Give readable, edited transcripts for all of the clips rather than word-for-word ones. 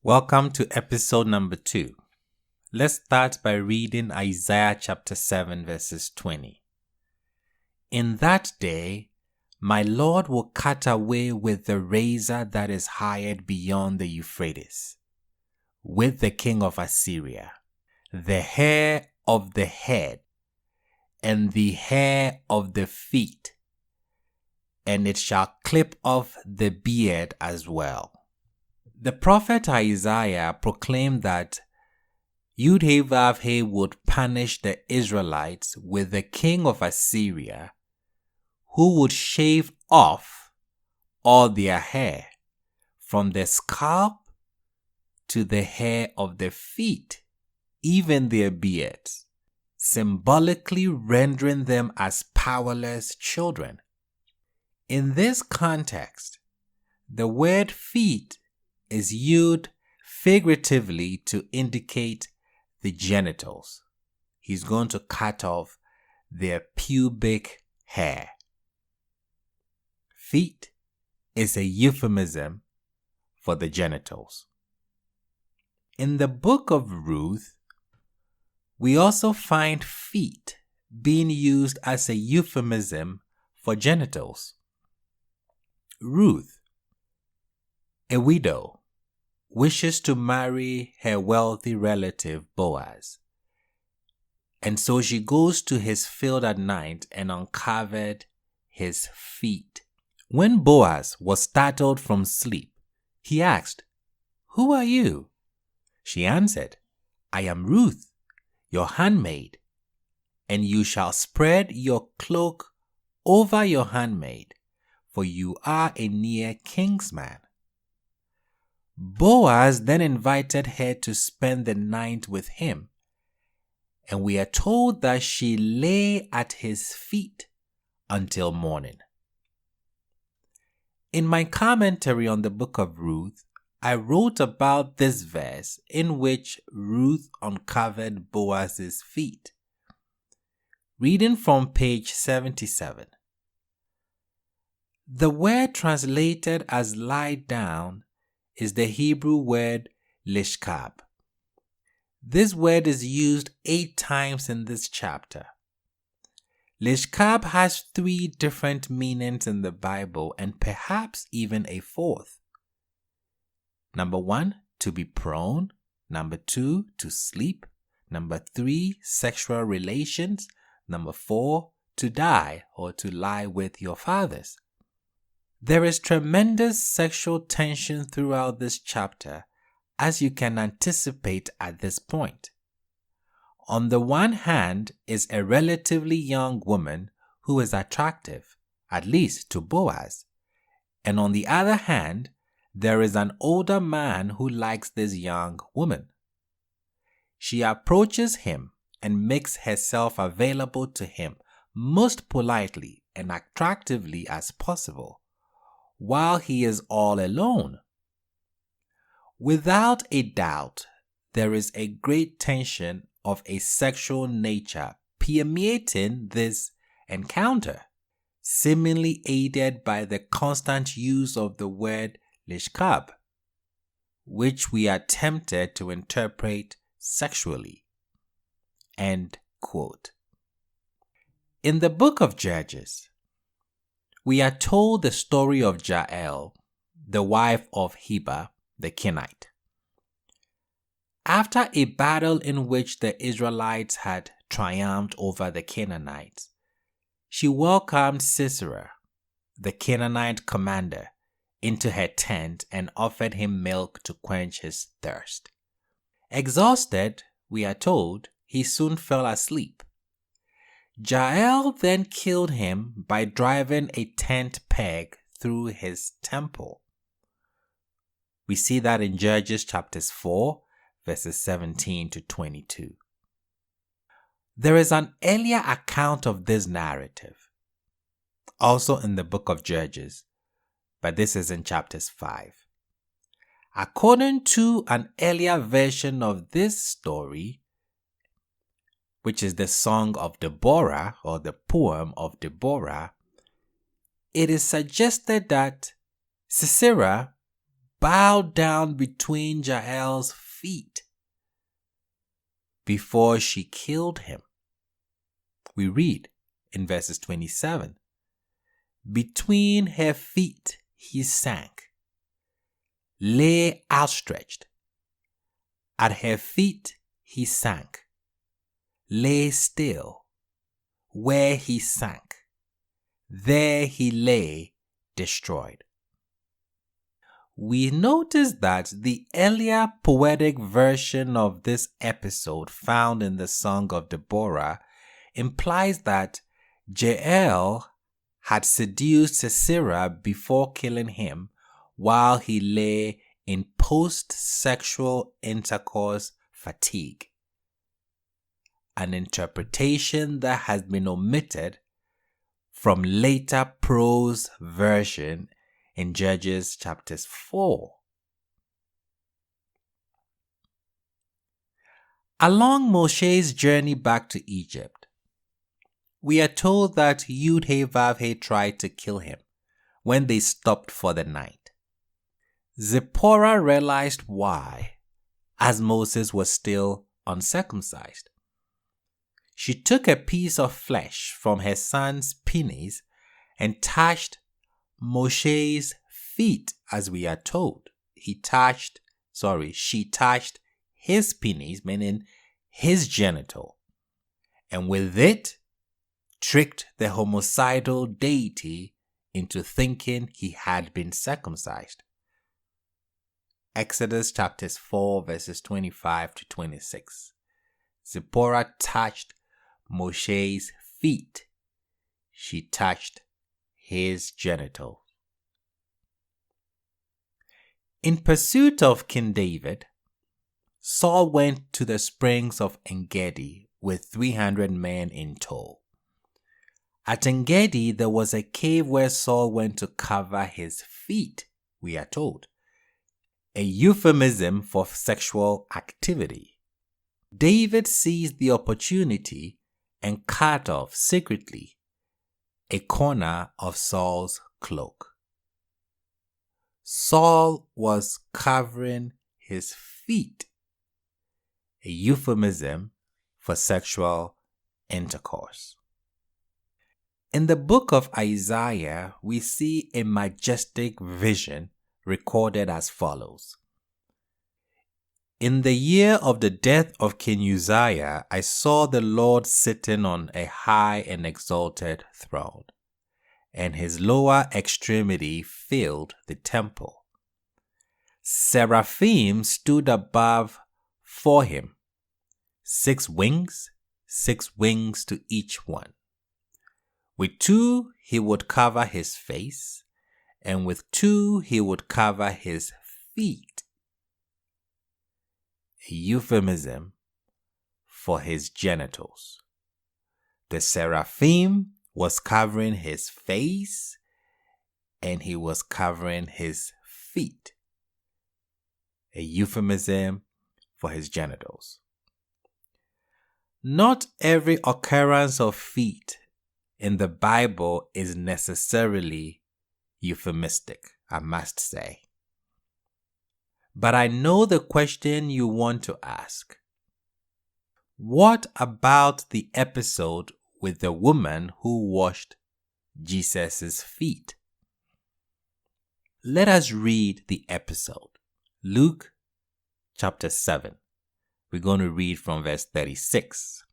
Welcome to episode number 2. Let's start by reading Isaiah chapter 7 verses 20. In that day, my Lord will cut away with the razor that is hired beyond the Euphrates, with the king of Assyria, the hair of the head and the hair of the feet, and it shall clip off the beard as well. The prophet Isaiah proclaimed that Yud-Heh-Vav-Heh would punish the Israelites with the king of Assyria, who would shave off all their hair, from the scalp to the hair of their feet, even their beards, symbolically rendering them as powerless children. In this context, the word feet is used figuratively to indicate the genitals. He's going to cut off their pubic hair. Feet is a euphemism for the genitals. In the book of Ruth, we also find feet being used as a euphemism for genitals. Ruth, a widow, wishes to marry her wealthy relative Boaz, and so she goes to his field at night and uncovered his feet. When Boaz was startled from sleep, he asked, "Who are you?" She answered, "I am Ruth, your handmaid, and you shall spread your cloak over your handmaid, for you are a near kinsman." Boaz then invited her to spend the night with him, and we are told that she lay at his feet until morning. In my commentary on the book of Ruth, I wrote about this verse in which Ruth uncovered Boaz's feet. Reading from page 77. The word translated as lie down is the Hebrew word lishkab. This word is used 8 times in this chapter. Lishkab has 3 different meanings in the Bible and perhaps even a 4th. Number 1, to be prone. Number 2, to sleep. Number 3, sexual relations. Number 4, to die or to lie with your fathers. There is tremendous sexual tension throughout this chapter, as you can anticipate at this point. On the one hand is a relatively young woman who is attractive, at least to Boaz, and on the other hand, there is an older man who likes this young woman. She approaches him and makes herself available to him most politely and attractively as possible, while he is all alone. Without a doubt, there is a great tension of a sexual nature permeating this encounter, seemingly aided by the constant use of the word lishkab, which we are tempted to interpret sexually. End quote. In the book of Judges, we are told the story of Jael, the wife of Heber the Kenite. After a battle in which the Israelites had triumphed over the Canaanites, she welcomed Sisera, the Canaanite commander, into her tent and offered him milk to quench his thirst. Exhausted, we are told, he soon fell asleep. Jael then killed him by driving a tent peg through his temple. We see that in Judges chapters 4, verses 17 to 22. There is an earlier account of this narrative, also in the book of Judges, but this is in chapters 5. According to an earlier version of this story, which is the Song of Deborah or the Poem of Deborah, it is suggested that Sisera bowed down between Jael's feet before she killed him. We read in verses 27, between her feet he sank, lay outstretched. At her feet he sank, lay still. Where he sank, there he lay destroyed. We notice that the earlier poetic version of this episode found in the Song of Deborah implies that Jael had seduced Sisera before killing him while he lay in post-sexual intercourse fatigue. An interpretation that has been omitted from later prose version in Judges chapters 4. Along Moshe's journey back to Egypt, we are told that Yud-Heh-Vav-Heh tried to kill him when they stopped for the night. Zipporah realized why, as Moses was still uncircumcised. She took a piece of flesh from her son's penis and touched Moshe's feet, as we are told. She touched his penis, meaning his genital, and with it tricked the homicidal deity into thinking he had been circumcised. Exodus chapters 4 verses 25 to 26. Zipporah touched Moshe's feet. She touched his genitals. In pursuit of King David, Saul went to the springs of En-Gedi with 300 men in tow. At En-Gedi, there was a cave where Saul went to cover his feet, we are told. A euphemism for sexual activity. David seized the opportunity and cut off secretly a corner of Saul's cloak. Saul was covering his feet, a euphemism for sexual intercourse. In the book of Isaiah, we see a majestic vision recorded as follows. In the year of the death of King Uzziah, I saw the Lord sitting on a high and exalted throne, and his lower extremity filled the temple. Seraphim stood above for him, 6 wings to each one. With 2 he would cover his face, and with 2 he would cover his feet. A euphemism for his genitals. The seraphim was covering his face and he was covering his feet. A euphemism for his genitals. Not every occurrence of feet in the Bible is necessarily euphemistic, I must say. But I know the question you want to ask. What about the episode with the woman who washed Jesus' feet? Let us read the episode. Luke chapter 7. We're going to read from verse 36.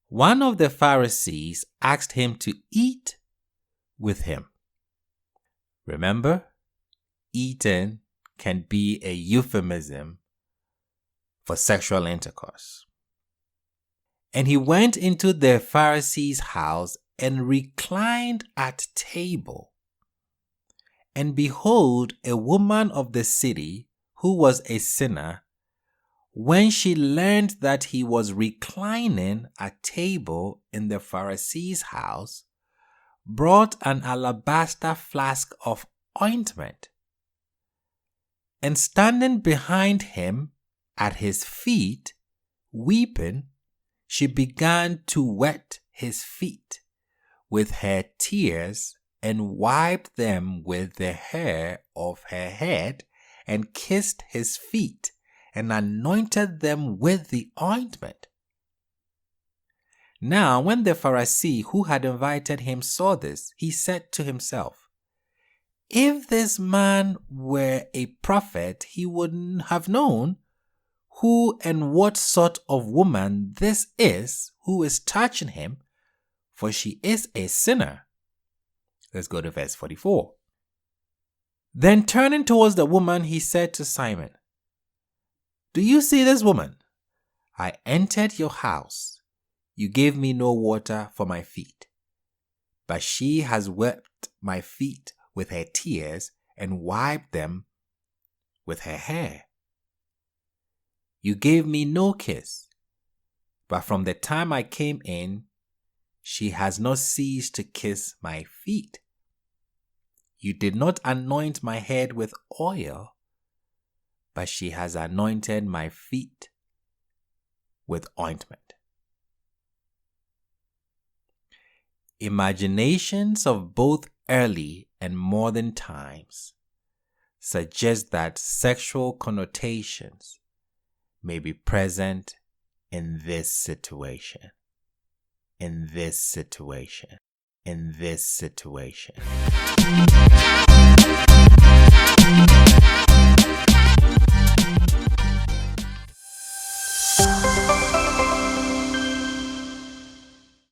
One of the Pharisees asked him to eat with him. Remember, eating can be a euphemism for sexual intercourse. And he went into the Pharisee's house and reclined at table. And behold, a woman of the city, who was a sinner, when she learned that he was reclining at table in the Pharisee's house, brought an alabaster flask of ointment. And standing behind him at his feet, weeping, she began to wet his feet with her tears and wiped them with the hair of her head, and kissed his feet, and anointed them with the ointment. Now, when the Pharisee who had invited him saw this, he said to himself, "If this man were a prophet, he would have known who and what sort of woman this is who is touching him, for she is a sinner." Let's go to verse 44. Then turning towards the woman, he said to Simon, "Do you see this woman? I entered your house. You gave me no water for my feet, but she has wiped my feet with her tears and wiped them with her hair. You gave me no kiss, but from the time I came in, she has not ceased to kiss my feet. You did not anoint my head with oil, but she has anointed my feet with ointment." Imaginations of both early and modern times suggest that sexual connotations may be present in this situation. In this situation. In this situation.